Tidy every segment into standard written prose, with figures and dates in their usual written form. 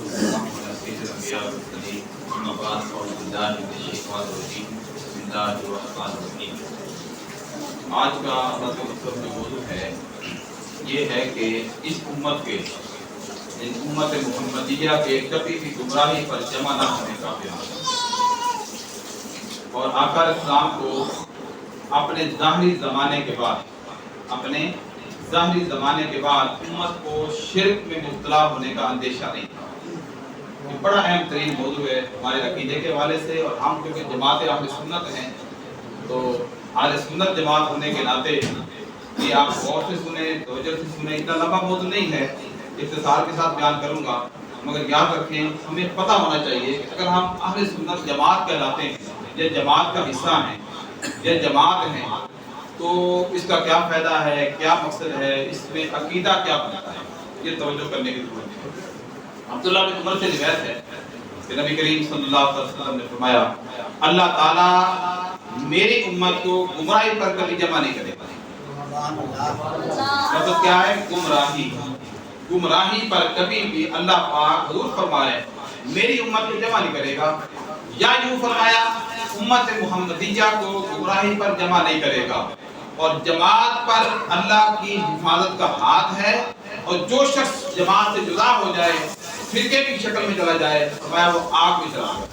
والسلام على سيد الأنبياء والمرسلين أما بعد أعوذ بالله من الشيطان الرجيم بسم الله الرحمن الرحيم۔ آج کا مطلب جو موضوع ہے یہ ہے کہ اس امت کے امت محمدیہ کے کبھی بھی گمراہی پر جمع نہ ہونے کا بیان اور آقا اسلام کو اپنے ظاہری زمانے کے بعد امت کو شرک میں مبتلا ہونے کا اندیشہ نہیں تھا۔ یہ بڑا اہم ترین موضوع ہے ہمارے عقیدے کے حوالے سے، اور ہم کیونکہ جماعت اہل سنت ہیں تو اہل سنت جماعت ہونے کے ناطے یہ آپ غور سے سنیں، توجہ سے سنیں۔ اتنا لمبا موضوع نہیں ہے، اختصار کے ساتھ بیان کروں گا، مگر یاد رکھیں ہمیں پتہ ہونا چاہیے کہ اگر ہم اہل سنت جماعت کہلاتے ہیں یا جماعت کا حصہ ہیں یا جماعت ہیں تو اس کا کیا فائدہ ہے، کیا مقصد ہے، اس میں عقیدہ کیا بنتا ہے، یہ توجہ کرنے کی ضرورت ہے۔ عبداللہ بن عمر سے روایت ہے کہ نبی کریم صلی اللہ علیہ وسلم نے فرمایا اللہ تعالیٰ میری امت کو گمراہی پر کبھی جمع نہیں کرے گا۔ مطلب کیا ہے؟ گمراہی پر کبھی بھی اللہ پاک حضور فرمائے میری امت کو جمع نہیں کرے گا، یا یوں فرمایا امت محمدیہ کو گمراہی پر جمع نہیں کرے گا، اور جماعت پر اللہ کی حفاظت کا ہاتھ ہے، اور جو شخص جماعت سے جدا ہو جائے، فرقے کی شکل میں چلا جائے، فرمایا وہ آگ میں چلا جائے۔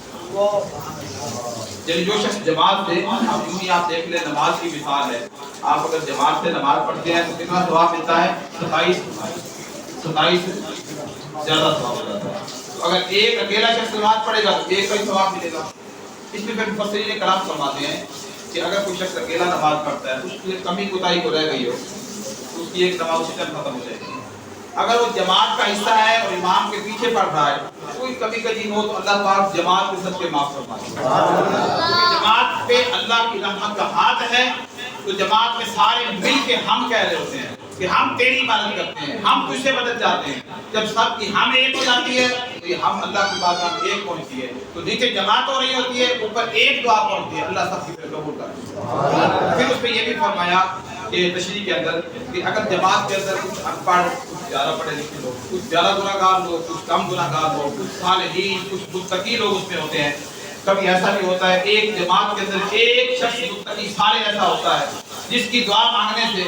یعنی جو شخص جماعت سے، اب یوں ہی آپ دیکھ لیں نماز کی مثال ہے، آپ اگر جماعت سے نماز پڑھتے ہیں تو کتنا ثواب ملتا ہے؟ 27 زیادہ ثواب ملتا ہے۔ تو اگر ایک اکیلا شخص نماز پڑھے گا تو ایک کا ہی ثواب ملے گا۔ اس میں پھر مفسرین کرام فرماتے ہیں کہ اگر کوئی شخص اکیلا نماز پڑھتا ہے اس کی کمی کوتاہی کو رہ گئی ہو تو اس کی ایک نماز اسی ٹائم ختم ہو جائے گی۔ اگر وہ جماعت کا حصہ ہے اور امام کے پیچھے پڑھ رہا ہے کوئی کمی کجی ہو تو اللہ پاک جماعت کے سب کے معاف فرماتے ہیں، کیونکہ جماعت پہ اللہ کی رحمت کا ہاتھ ہے۔ تو جماعت میں سارے مل کے ہم کہہ رہے ہوتے ہیں کہ ہم تیری عبادت کرتے ہیں، ہم تجھ سے مدد چاہتے ہیں۔ جب سب کی ہم ایک ہو جاتی ہے تو یہ ہم اللہ کی بات ہم ایک پہنچتی ہے، تو نیچے جماعت ہو رہی ہوتی ہے، اوپر ایک دعا پہنچتی ہے، اللہ سب کی قبول کرتا ہے۔ پھر اس پہ یہ بھی فرمایا کہ تشریح کے اندر کہ اگر جماعت کے اندر کچھ ان پڑھ، کچھ زیادہ پڑھے لکھے لوگ، کچھ زیادہ گناہگار لوگ، کچھ کم گناہگار لوگ، کچھ صالحین، کچھ متقی لوگ اس میں ہوتے ہیں، کبھی ایسا بھی ہوتا ہے ایک جماعت کے اندر ایک شخص متقی سارے ایسا ہوتا ہے جس کی دعا مانگنے سے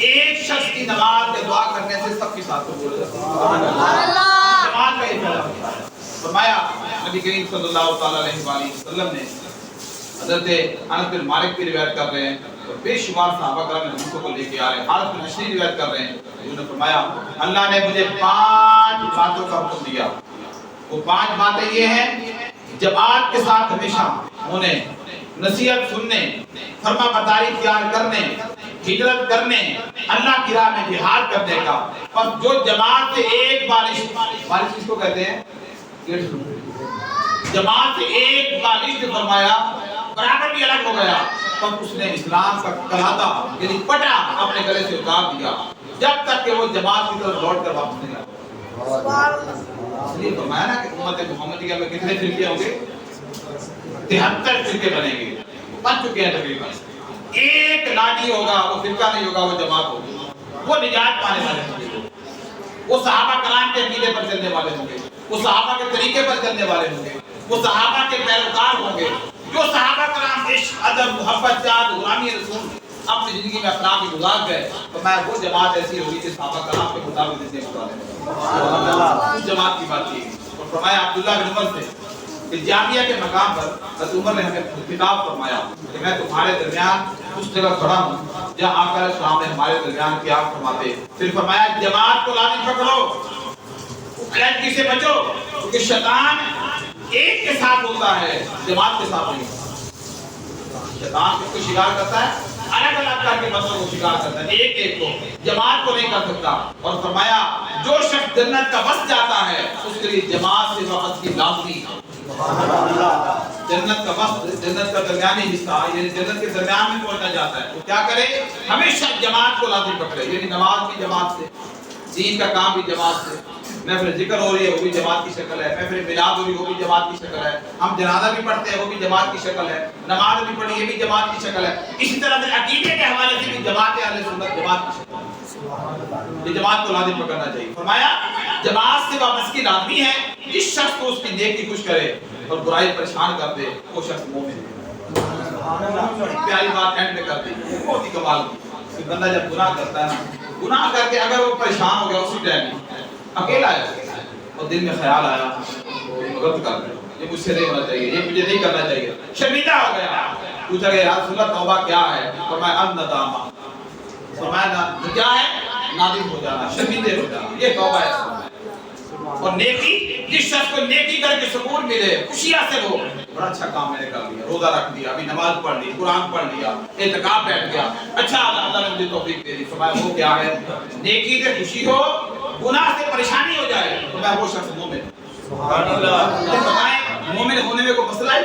ایک شخص کی نماز یا دعا کرنے سے سب کے ساتھ قبول ہو جاتا ہے۔ جماعت کا یہ فائدہ ہوتا ہے۔ فرمایا نبی کریم صلی اللہ علیہ وسلم نے، حضرت انس بن مالک کی روایت کر رہے ہیں اور بے شمار صحابہ کرام حدیثوں کو لے کے آ رہے ہیں، حارث بن حشری روایت کر رہے ہیں، انہوں نے فرمایا اللہ نے مجھے 5 باتوں کا حکم دیا۔ وہ 5 باتیں یہ ہیں: جماعت کے ساتھ ہمیشہ ہونے، نصیحت سننے، فرما برداری اختیار کرنے، ہجرت کرنے، اللہ کی راہ میں جہاد کرنے کا، اور جو جماعت سے ایک بارش کس کو کہتے ہیں؟ جماعت سے ایک بارش نے فرمایا برابر بھی الگ ہو گیا، تب اس نے اسلام کا کلاتا یعنی پٹا اپنے گلے سے اتار دیا جب تک کہ وہ جماعت کی طرف لوٹ کر واپس نہیں آتا۔ اس لیے فرمایا نا کہ امت محمدیہ میں کتنے فرقے ہوں گے؟ 73 فرقے بنیں گے، بن چکے ہیں تقریباً۔ ایک ناجی ہوگا، وہ فرقہ نہیں ہوگا، وہ جماعت ہوگی، وہ نجات پانے والے ہوں گے، وہ صحابہ کرام کے عقیدے پر چلنے والے ہوں گے، وہ صحابہ کے طریقے پر چلنے والے ہوں گے، وہ صحابہ کے پیروکار ہوں گے، جو صحابہ کرام عشق، ادب، محبت، چاہت، غلامی رسول اپنی زندگی میں اپنا کے گزار گئے، تو میں وہ جماعت ایسی ہوگی کہ صحابہ کرام کے مطابق زندگی گزارے۔ اس جماعت کی بات کی اور فرمایا عبداللہ بن عمر سے کہ جامعہ کے مقام پر حضرت عمر نے ہمیں خطاب فرمایا کہ میں تمہارے درمیان اس جگہ کھڑا ہوں جہاں آقا علیہ السلام نے ہمارے درمیان کیا فرماتے۔ پھر فرمایا جماعت کو لازم پکڑو، علیحدگی سے بچو، کیونکہ شیطان ایک کے ساتھ ہوتا ہے، جماعت کے ساتھ نہیں ہوتا۔ شیطان کس کو شکار کرتا ہے؟ الگ الگ کر کے بندوں کو شکار کرتا ہے، ایک ایک کو، جماعت کو نہیں کر سکتا۔ اور فرمایا جو شخص جنت کا وقت جاتا ہے اس کے لیے جماعت سے وقت کی لازمی ہے۔ جنت کا وقت، جنت کا درمیانی حصہ، یعنی جنت کے درمیان میں پہنچنا جاتا ہے تو کیا کرے؟ ہمیشہ جماعت کو لازم پکڑے، یعنی نماز بھی جماعت سے، دین کا کام بھی جماعت سے، محفل ذکر ہو رہی ہے وہ بھی جماعت کی شکل ہے، محفل میلاد ہو رہی ہے وہ بھی جماعت کی شکل ہے، ہم جنازہ بھی پڑھتے ہیں وہ بھی جماعت کی شکل ہے، نماز بھی پڑھی یہ بھی جماعت کی شکل ہے۔ اسی طرح سے عقیدے کے حوالے سے بھی جماعت اہل سنت جماعت کی شکل ہے۔ یہ جماعت کو لازم پکڑنا چاہیے. فرمایا جماعت سے وابستگی لازمی ہے. جس شخص کو اس کی نیکی خوش کرے اور برائی پریشان کر دے وہ شخص مومن ہے. پیاری بات اینڈ میں کر دی, بہت ہی کمال کی. بندہ جب گناہ کرتا ہے نا, گناہ کر کے اگر وہ پریشان ہو گیا اسی ٹائم اکیلا ہے اور دل میں خیال آیا غلط کر دیا, یہ مجھ سے نہیں ہونا چاہیے, یہ مجھے نہیں کرنا چاہیے, شرمندہ ہو گیا, پوچھا گیا یا رسول اللہ توبہ کیا ہے؟ فرمایا الندامہ. فرمایا کیا ہے؟ نادم ہو جانا, شرمندے ہو جانا, یہ توبہ ہے. اور نیکی, جس شخص کو نیکی کر کے سکون ملے, خوشی حاصل ہو, بڑا اچھا کام میں نے کر لیا, روزہ رکھ دیا, ابھی نماز پڑھ لی, قرآن پڑھ لیا, اعتکاف بیٹھ گیا, اچھا اللہ نے مجھے توفیق دے دی. فرمایا وہ کیا ہے؟ نیکی سے خوشی ہو, گناہ سے پریشانی ہو جائے, تو میں وہ شخص مومن. سبحان اللہ. مومن ہونے میں کوئی مسئلہ ہے؟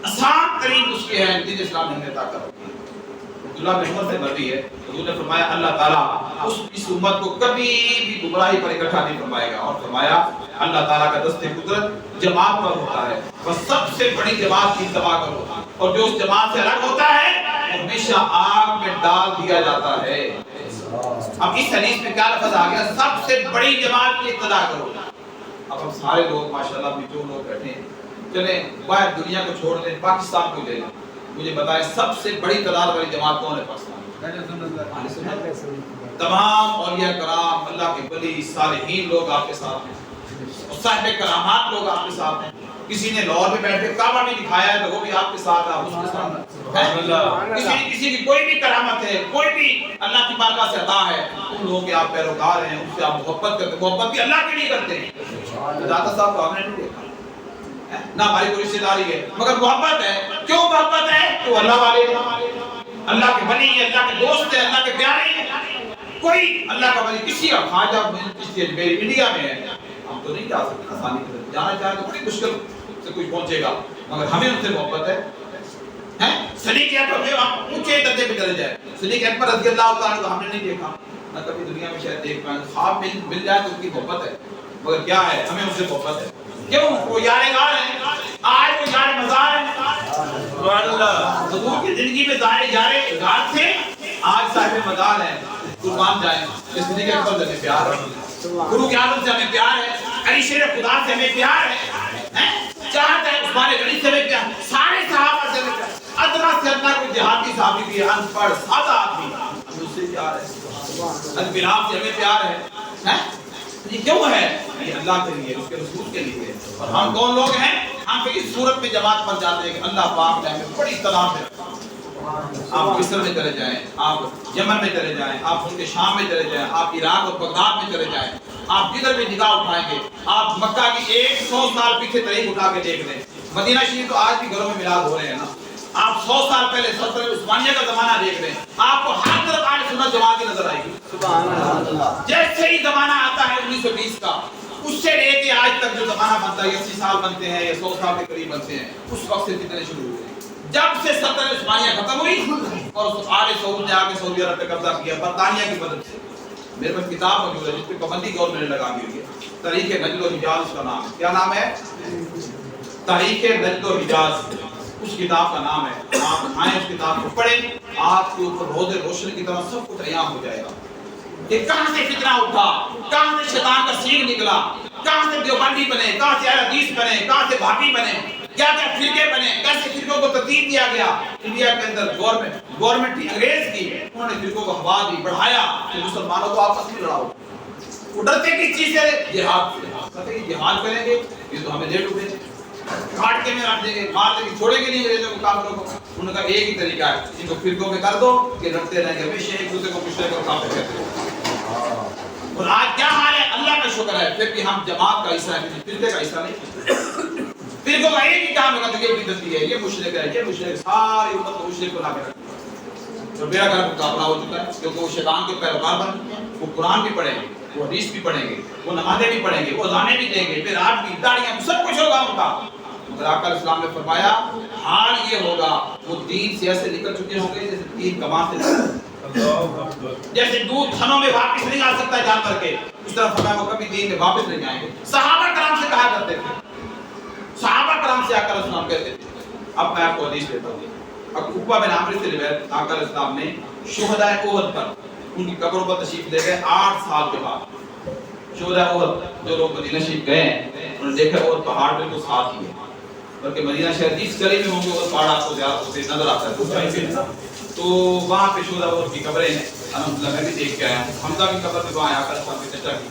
آسان ترین اس کے ہیں دین اسلام نے ہمیں عطا کر دی. عبداللہ بن عمر سے مروی ہے, حضور نے فرمایا اللہ تعالیٰ اس امت کو کبھی بھی گمراہی پر اکٹھا نہیں فرمائے گا. اور فرمایا اللہ تعالیٰ کا دست قدرت جماعت پر ہوتا ہے, بس سب سے بڑی جماعت کی اتباع کرو, اور جو اس جماعت سے الگ ہوتا ہے وہ ہمیشہ آگ میں ڈال دیا جاتا ہے. اب اس حدیث میں کیا لفظ آ گیا؟ سب سے بڑی جماعت کی اتباع کرو. اب ہم سارے لوگ ماشاءاللہ بھی جو لوگ بیٹھے ہیں, چلیں باہر دنیا کو چھوڑ دیں, پاکستان کو لے لیں, مجھے بتائیں سب سے بڑی تعداد والی جماعت کون ہے پاکستان؟ تمام اولیاء کرام, اللہ کے ولی, صالحین لوگ آپ کے ساتھ ہیں, اور صاحب کرامات لوگ آپ کے ساتھ ہیں. کسی نے لاہور میں بیٹھ کے کعبہ بھی دکھایا ہے تو وہ بھی آپ کے ساتھ ہے, اس کے ساتھ کسی کی کوئی بھی کرامت ہے, کوئی بھی اللہ کی بارگاہ سے عطا ہے, ان لوگوں کے آپ پیروکار ہیں, ان سے آپ محبت کرتے, محبت بھی اللہ کے لیے کرتے ہیں. داتا صاحب کو ہم نے نہیں دیکھا نہ ہماری کوئی رشتہ داری ہے, مگر محبت ہے. کیوں محبت ہے؟ تو اللہ والے, اللہ کے ولی ہیں, اللہ کے دوست ہیں, اللہ کے پیارے ہیں. کوئی اللہ کا ولی کسی کا خواجہ انڈیا میں ہے, ہم تو نہیں جا سکتے آسانی سے, جانا چاہے تو بڑی مشکل سے کوئی پہنچے گا, مگر ہمیں ان سے محبت ہے. صدیق اکبر ہم اونچے درجے پہ چلے جائیں, صدیق اکبر رضی اللہ تعالیٰ کو ہم نے نہیں دیکھا, نہ کبھی دنیا میں شاید دیکھ پائیں, خواب مل جائے تو ان کی محبت ہے, مگر کیا ہے ہمیں ان سے محبت ہے. کیوں؟ وہ یار غار ہیں, آج وہ یار مزار ہیں. سبحان اللہ. حضور کی زندگی میں ظاہر غار تھے, آج صاحب مزار ہیں. قربان جائیں, اس صدیق اکبر سے ہمیں پیار ہے, گرو کے اعظم سے ہمیں پیار ہے, علی شیر خدا سے ہمیں پیار ہے, چاہت ہے عثمان غنی سے ہمیں پیار, سارے صحابہ سے ہمیں پیار. ادنا سے ادنا کوئی دیہاتی صحابی بھی ہے, ان پڑھ سادہ آدمی, ہمیں اس سے پیار ہے. بلال سے ہمیں پیار ہے. یہ کیوں ہے؟ یہ اللہ کے لیے, اس کے رسول کے لیے. اور ہم کون لوگ ہیں؟ ہم اس صورت میں جماعت پر جاتے ہیں کہ اللہ پاک نے ہمیں بڑی تعداد میں رکھا. آپ مصر میں چلے جائیں, آپ یمن میں چلے جائیں, آپ ان کے شام میں چلے جائیں, آپ عراق اور بغداد میں چلے جائیں, آپ جدھر بھی نگاہ اٹھائیں گے, آپ مکہ کی 100 سال پیچھے تاریخ اٹھا کے دیکھ لیں, مدینہ شریف تو آج بھی گھروں میں میلاد ہو رہے ہیں نا. آپ 100 سال پہلے سلطنت عثمانیہ کا زمانہ دیکھ لیں, آپ کو ہر طرف آج سنت جماعت کی نظر آئے گی. سبحان اللہ. جیسے ہی زمانہ آتا ہے 1920 کا, اس سے لے کے آج تک جو زمانہ بنتا ہے, 80 سال بنتے ہیں یا 100 سال کے قریب بنتے ہیں, اس وقت سے کتنے شروع ہوئے. جب سے سلطنت عثمانیہ ختم ہوئی اور آل سعود نے آ کے سعودی عرب پہ قبضہ کیا برطانیہ کی مدد سے. میرے پاس کتاب موجود ہے جس پہ پابندی گورنمنٹ نے لگا دی ہوئی ہے, تاریخ نجد و حجاز اس کا نام ہے. کیا نام ہے؟ تاریخ نجد و حجاز اس کتاب کا نام ہے. آپ کھائیں اس کتاب کو پڑھیں, آپ کے اوپر روز روشن کی طرح سب کچھ عیاں ہو جائے گا کہ کہاں سے فتنہ اٹھا, کہاں سے شیطان کا سینگ نکلا, کہاں سے دیوبندی بنے, کہاں سے اہل حدیث بنے, کہاں سے بھابی بنے, کیا کیا فرقے بنے, کیسے فرقوں کو ترتیب دیا گیا. انڈیا کے اندر گورنمنٹ تھی انگریز کی, انہوں نے فرقوں کو ہوا دی, بڑھایا کہ مسلمانوں کو آپس میں لڑاؤ. وہ ڈرتے کس چیز سے؟ جہاد سے. کہتے ہیں جہاد کریں گے یہ تو ہمیں لے ڈوبے, کاٹ کے میں رکھ دیں گے, مار دیں گے, چھوڑیں گے نہیں انگریزوں کو, کافروں کو. انہوں نے کہا ایک ہی طریقہ ہے, ان کو فرقوں میں کر دو کہ لڑتے رہیں گے ہمیشہ ایک دوسرے کو مشرک اور کافر کہتے ہیں. اور آج کیا حال ہے؟ اللہ کا شکر ہے پھر بھی ہم جماعت کا حصہ ہیں, فرقے کا حصہ نہیں. فرقوں کا ایک ہی کام ہے کہ یہ بدعتی ہے, یہ مشرک ہے, یہ مشرک, ساری امت کو مشرک بنا کے رکھتے. تو میرا گھر مقابلہ ہو چکا ہے کیونکہ وہ شیطان کے پیروکار بن چکے ہیں. وہ قرآن بھی پڑھیں گے, وہ حدیث بھی پڑھیں گے, وہ نمازیں بھی پڑھیں گے, وہ اذانیں بھی دیں گے, پھر رات بھی داڑیاں سب کچھ ہوگا ان کا. مگر آقا علیہ السلام نے فرمایا حال یہ ہوگا وہ دین سے ایسے نکل چکے ہوں گے جیسے تین کمان سے, جیسے دودھ تھنوں میں واپس نہیں آ سکتا جانور کے, اس طرح فرمایا وہ کبھی دین میں واپس نہیں آئیں گے. صحابہ کرام سے کہا کرتے تھے, صحابہ کرام سے آقا علیہ السلام کہتے تھے. اب میں آپ کو حدیث دیتا ہوں. اب عقبہ بن عامر سے روایت, آقا علیہ السلام نے شہداء احد پر ان کی قبروں پر تشریف لے گئے 8 سال کے بعد. شہداء احد جو لوگ مدینہ شریف گئے انہوں نے دیکھا احد پہاڑ بالکل ساتھ ہی ہے, بلکہ مدینہ شہر جس گلی میں ہوں گے وہ پہاڑ آپ کو زیادہ ہوتے نظر آتا ہے دوسرا ہی پھر. تو وہاں پہ شہداء احد کی قبریں ہیں, الحمدللہ میں بھی دیکھ کے آیا ہوں. حمزہ کی قبر پہ وہاں آ کر اسلام کی چرچا کی.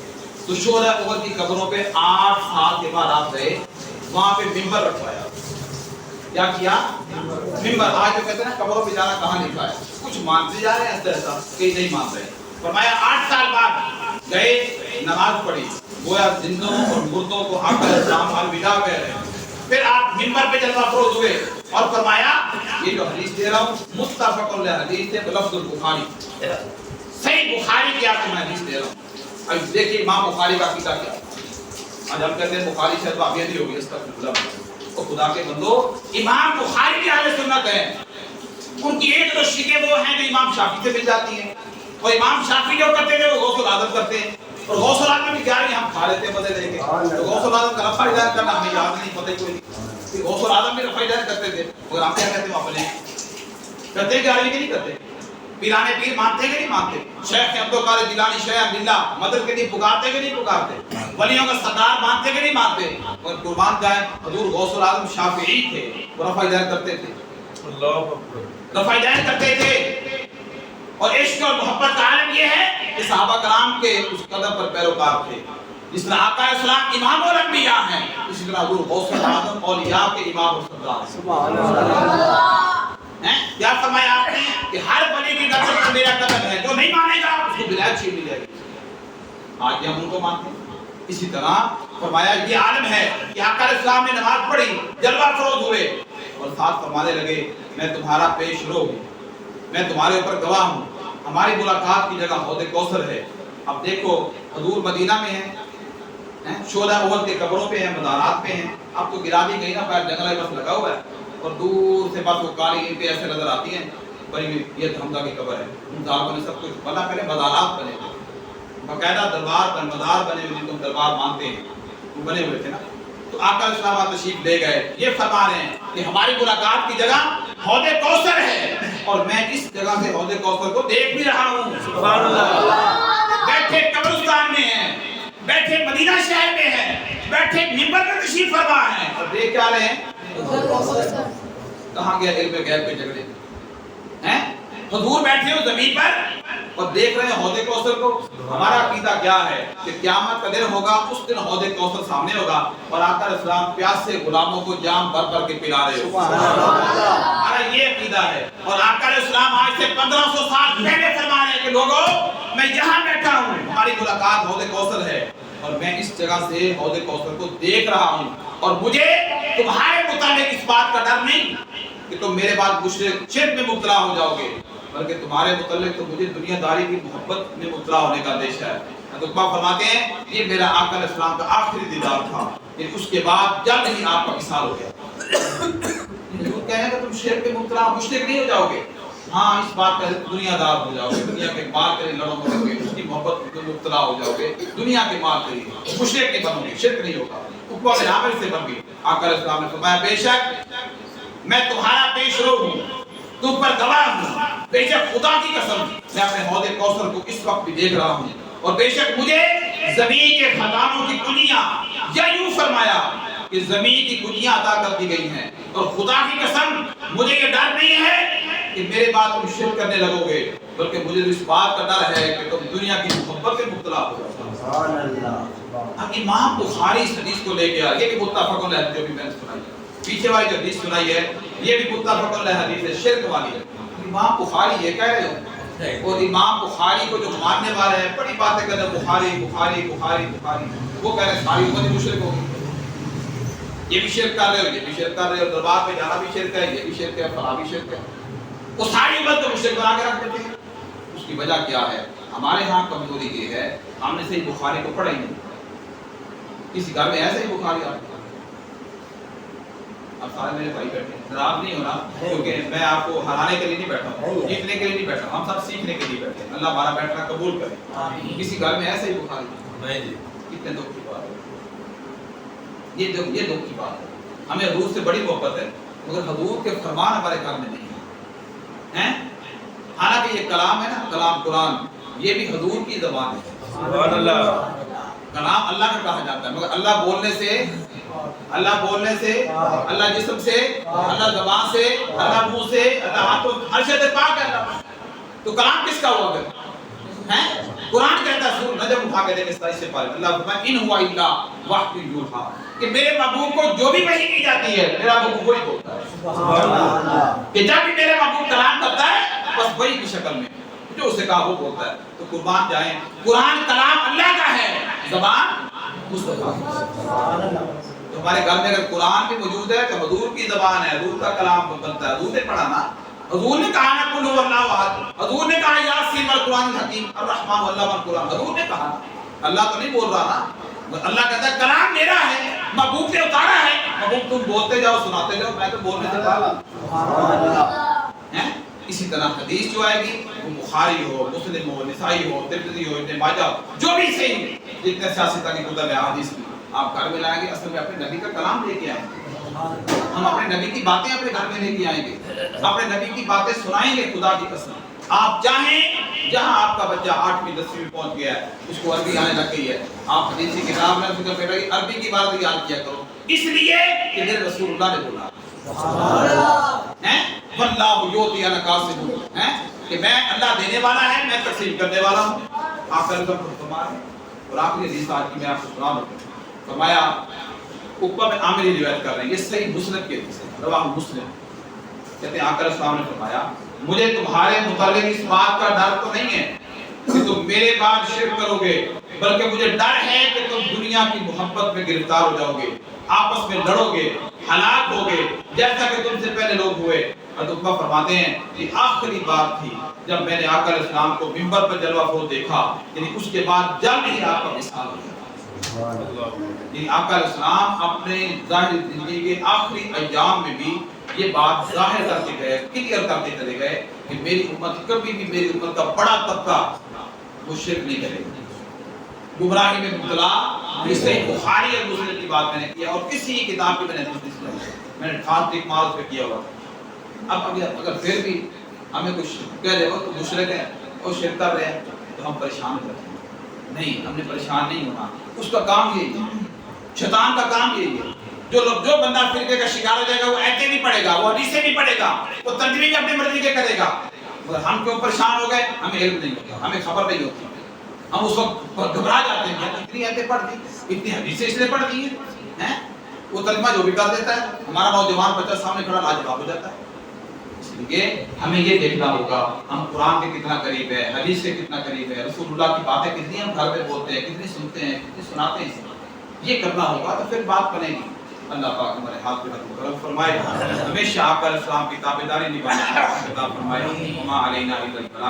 تو شہداء احد کی قبروں پہ 8 سال کے بعد آپ گئے, وہاں پہ منبر رکھوایا. کیا کیا؟ منبر. آج جو کہتے ہیں نا قبروں پہ جانا کہاں لکھا ہے, کچھ مانتے جا رہے ہیں ایسا کہیں نہیں مان رہے. فرمایا 8 سال بعد گئے, نماز پڑھی, گویا زندوں اور مردوں کو آقا السلام الوداع کہہ رہے ہیں. پھر آپ منبر پہ جلوہ افروز ہوئے اور فرمایا یہ جو حدیث دے رہا ہوں متفق علیہ حدیث ہے بلفظ البخاری, صحیح بخاری کی آپ کو میں حدیث دے رہا ہوں. اب دیکھیے امام بخاری کا عقیدہ کیا. آج ہم کہتے ہیں بخاری شاید بابیدی ہوگی, استغفر اور خدا کے بندو امام بخاری کی اہل سنت ہیں. ان کی ایک دو شکیں وہ ہیں جو امام شافعی سے مل جاتی ہیں, اور امام شافعی جو کرتے تھے وہ غوث العظم کرتے ہیں. اور غوث العظم بھی کیا ہے ہم کھا لیتے ہیں بدلے لے کے, تو غوث العظم کا رفع ہدایت کرنا ہمیں یاد نہیں, پتہ کوئی نہیں. غوث العظم بھی رفع ہدایت کرتے تھے, اور ہم کیا کہتے ہیں اپنے کرتے ہیں کہ علی کے نہیں کرتے. پیرانے پیر مانتے کہ نہیں مانتے, شیخ عبد القادر جیلانی شیخ عبداللہ مدد کے لیے پکارتے کہ نہیں پکارتے, ولیوں کا سردار مانتے کہ نہیں مانتے. اور قربان جائیں حضور غوث العظم شافعی تھے, وہ رفع ہدایت کرتے تھے, اللہ اکبر, رفع ہدایت کرتے تھے. اور عشق اور محبت کا عالم یہ ہے کہ صحابہ کرام کے اس قدم پر پیروکار تھے. جس طرح آقا اسلام امام الانبیاء ہیں, اسی طرح حضور غوث العظم اولیاء کے امام و سردار. سبحان اللہ. کیا فرمایا آپ نے کہ ہر ولی کی قدم پر میرا قدم ہے, جو نہیں مانے گا اس کو ولایت چھین لی جائے گی. آج ہم ان کو مانتے ہیں. اسی طرح فرمایا یہ عالم ہے کہ آقا اسلام نے نماز پڑھی, جلوہ افروز ہوئے اور ساتھ فرمانے لگے میں تمہارا پیش رو ہوں, میں تمہارے اوپر گواہ ہوں, ہماری ملاقات کی جگہ حوض کوثر ہے. اب دیکھو حضور مدینہ میں ہیں, شہداء احد کے قبروں پہ ہیں, مزارات پہ ہیں. اب تو گرا دی گئی نا, پیر جنگل بس لگا ہوا ہے, اور دور سے بس وہ کالی اینٹیں ایسے نظر آتی ہیں بڑی, یہ حمزہ کی قبر ہے. مزار بنے سب کچھ بنا, پہلے مزارات بنے تھے, باقاعدہ دربار بنے, مزار بنے ہوئے, تم دربار مانتے ہیں وہ بنے ہوئے تھے نا. تو آقا اسلام تشریف لے گئے, یہ فرما رہے ہیں کہ ہماری ملاقات کی جگہ حوض کوثر ہے, اور میں اس جگہ سے حوض کوثر کو دیکھ بھی رہا ہوں. سبحان اللہ. بیٹھے قبرستان میں ہیں, بیٹھے مدینہ شہر میں ہیں, بیٹھے منبر پر تشریف فرما ہیں, اور دیکھ کیا رہے ہیں. کہاں گیا علم غیب کے جھگڑے ہیں. حضور بیٹھے ہو زمین پر اور دیکھ رہے ہیں حوض کوثر کو. ہمارا عقیدہ کیا ہے کہ قیامت کا دن ہوگا, اس دن حوض کوثر سامنے ہوگا, اور آقا اسلام پیاسے غلاموں کو جام بھر بھر کے پلا رہے ہو. ہمارا یہ عقیدہ ہے. اور آقا اسلام آج سے 1500 سال پہلے فرما رہے ہیں کہ لوگوں میں یہاں بیٹھا ہوں, ہماری ملاقات حوض کوثر ہے, اور میں اس جگہ سے حوض کوثر کو دیکھ رہا ہوں, اور مجھے تمہارے متعلق اس بات کا ڈر نہیں کہ تم میرے بعد مشرک شرک میں مبتلا ہو جاؤ گے, بلکہ تمہارے متعلق تو مجھے دنیا داری کی محبت میں مبتلا ہونے کا اندیشہ ہے. حضرت فرماتے ہیں یہ میرا آقا علیہ السلام کا آخری دیدار تھا, لیکن اس کے بعد جلد ہی آپ کا وصال ہو گیا. حضور کہہ رہے ہیں کہ تم شرک میں مبتلا مشرک نہیں ہو جاؤ گے, ہاں اس بات کا دنیا دار ہو جاؤ گے, دنیا کے مال کے لیے لڑو گے, اس کی محبت میں مبتلا ہو جاؤ گے, دنیا کے مال کے لیے مشرک نہیں بنو گے, شرک نہیں ہوگا. اوپر عامر سے بن گئی. آقا علیہ السلام نے فرمایا بے شک میں تمہارا پیش رو ہوں, تم پر گواہ ہوں, بے شک خدا کی قسم میں اپنے حوض کوثر کو اس وقت بھی دیکھ رہا ہوں, اور بے شک مجھے زمین کے خزانوں کی کنیاں, یا یوں فرمایا کہ زمین کی کنیاں عطا کر دی گئی ہیں, اور خدا کی قسم مجھے یہ ڈر نہیں ہے کہ میرے بعد تم شرک کرنے لگو گے, بلکہ مجھے اس بات کا ڈر ہے کہ تم دنیا کی محبت میں مبتلا ہو جاؤ. سبحان اللہ. اب امام بخاری اس حدیث کو لے کے آ, یہ بھی متفق علیہ جو بھی میں نے سنائی ہے, پیچھے والی جو حدیث سنائی ہے یہ بھی متفق علیہ حدیث ہے, شرک والی ہے. امام بخاری یہ کہہ رہے ہو, اور امام بخاری کو جو ماننے والے ہیں بڑی باتیں کہتے ہیں بخاری بخاری بخاری بخاری, وہ کہہ رہے ہیں ساری امت مشرک ہوگی, یہ بھی شرک کر رہے ہو, یہ بھی شرک کر رہے ہو, دربار پہ جانا بھی شرک ہے, یہ بھی شرک ہے, فلاں بھی شرک ہے. وہ ساری امت کو مشرک بنا کے رکھ دیتے ہیں. اس کی وجہ کیا ہے؟ ہمارے ہاں کمزوری یہ ہے, ہم نے صحیح بخاری کو پڑھا ہی نہیں. کسی گھر میں ایسے ہی بخاری آتی ہے. اب سارے میرے بھائی بیٹھے ہیں, ناراض نہیں ہونا, کیونکہ میں آپ کو ہرانے کے لیے نہیں بیٹھا ہوں, جیتنے کے لیے نہیں بیٹھا ہوں, ہم سب سیکھنے کے لیے بیٹھے ہیں. اللہ ہمارا بیٹھنا قبول کرے. کسی گھر میں ایسے ہی بخاری نہیں جی, کتنے دکھ کی بات ہے, یہ دکھ کی بات ہے. ہمیں حضور سے بڑی محبت ہے, مگر حضور کے فرمان ہمارے گھر میں نہیں ہے. حالانکہ یہ کلام ہے نا, کلام قرآن, یہ بھی حضور کی زبان ہے. سبحان اللہ. کلام اللہ کا کہا جاتا ہے، مگر اللہ بولنے سے، اللہ جسم سے، اللہ زبان سے، اللہ منہ سے، اللہ ہاتھوں، ہر شے سے پاک ہے اللہ. تو کلام کس کا ہوا پھر ہیں؟ قرآن کہتا ہے سورہ نجم اٹھا کے دیکھیں 27 سے پارے اللہ فرماتا ہے ان ہوا الا وحی یوحا کہ میرے محبوب کو جو بھی وحی کی جاتی ہے میرا محبوب وہی بولتا ہے. سبحان اللہ. کہ جب بھی میرے محبوب کلام کرتا ہے بس وہی کی شکل میں جو اسے کہا وہ بولتا ہے. تو قربان جائیں، قرآن کلام اللہ کا ہے، زبان مصطفیٰ کی. سبحان اللہ. تو ہمارے گھر میں اگر قرآن بھی موجود ہے تو حضور کی زبان ہے، حضور کا کلام بنتا ہے. حضور نے پڑھا نا، حضور نے کہا نا قل هو اللہ احد، حضور نے کہا یاسین والقرآن الحکیم الرحمن واللہ والقرآن، حضور نے کہا. اللہ تو نہیں بول رہا نا، اللہ کہتا ہے کلام میرا ہے، محبوب نے اتارا ہے، محبوب تم بولتے جاؤ سناتے جاؤ، میں تو بولنے سے پاگل. اسی طرح حدیث جو آئے گی وہ بخاری ہو، مسلم ہو، نسائی ہو، ترمذی ہو، ابن ماجہ ہو، جو بھی صحیح جتنے سیاسی کی کتب ہے حدیث کی آپ گھر میں لائیں گے، اصل میں اپنے نبی کا کلام لے کے آئیں گے. ہم اپنے نبی کی باتیں اپنے گھر میں لے کے آئیں گے، اپنے نبی کی باتیں سنائیں گے. خدا کی قسم آپ چاہیں جہاں آپ کا بچہ 8ویں 10ویں میں پہنچ گیا ہے، اس کو عربی آنے لگ گئی ہے، آپ حدیث کی کتاب میں فکر بیٹھا کہ عربی کی بات یاد کیا کرو، اس لیے کہ میرے رسول اللہ نے بولا ہیں واللہ یؤتی انا قاسم ہیں کہ میں اللہ دینے والا ہے، میں تقسیم کرنے والا ہوں. آپ کا رب فرمایا اور آخری حدیث آج کی میں آپ کو سنا دوں. فرمایا عقبہ بن عامر روایت کر رہے ہیں، یہ صحیح مسلم کی حدیث ہے، رواہ مسلم. کہتے ہیں آقا السلام نے فرمایا مجھے تمہارے متعلق اس بات کا ڈر تو نہیں ہے کہ تم میرے بعد شرک کرو گے، بلکہ مجھے ڈر ہے کہ تم دنیا کی محبت میں گرفتار ہو جاؤ گے، آپس میں لڑو گے، ہلاک ہوگے جیسا کہ تم سے پہلے لوگ ہوئے. اور عقبہ فرماتے ہیں کہ آخری بات تھی جب میں نے آقا علیہ السلام کو منبر پر جلوہ افروز دیکھا، یعنی اس کے بعد جلد ہی آپ کا وصال ہو گیا. یعنی آقا علیہ السلام اپنے ظاہری زندگی کے آخری ایام میں بھی یہ بات ظاہر کرتے گئے، کلیئر کرتے چلے گئے کہ میری امت کبھی بھی، میری امت کا بڑا طبقہ وہ شرک نہیں کرے گا، گمراہی میں مبتلا. اس سے بخاری اور مسلم کی بات میں نے کیا اور کسی کتاب کی میں نے نہیں سنی، میں نے خاص اکمال اس پہ کیا ہوا. اب اگر پھر بھی ہمیں کچھ کہہ رہے ہو تو مشرک ہے اور شرک کر رہے ہیں تو ہم پریشان کرتے ہیں. نہیں، ہم نے پریشان نہیں ہونا، اس کا کام یہی ہے، شیطان کا کام یہی ہے. جو بندہ فرقے کا شکار ہو جائے گا وہ آیتیں بھی پڑھے گا، وہ حدیثیں بھی پڑھے گا، وہ ترجمے بھی اپنی مرضی کے کرے گا. ہم کیوں پریشان ہو گئے؟ ہمیں علم نہیں ہوتا، ہمیں خبر نہیں ہوتی، ہم اس وقت گھبرا جاتے ہیں کہ اتنی آیتیں پڑھ دی، اتنی حدیثیں اس نے پڑھ دی ہیں. وہ ترجمہ جو بھی کر دیتا ہے، ہمارا نوجوان بچہ سامنے کھڑا لاجواب ہو جاتا ہے. اس لیے ہمیں یہ دیکھنا ہوگا ہم قرآن کے کتنا قریب ہے، حدیث کے کتنا قریب ہے، رسول اللہ کی باتیں کتنی ہم گھر میں بولتے ہیں، کتنی سنتے ہیں، کتنی سناتے ہیں. یہ کرنا ہوگا تو پھر بات بنے گی. اللہ پاک ہمارے ہاتھ پہ رحم کرم فرمائے، ہمیشہ آپ علیہ السلام کی تابعداری نبھانے کی عطا فرمائے. وما علینا الا البلاغ.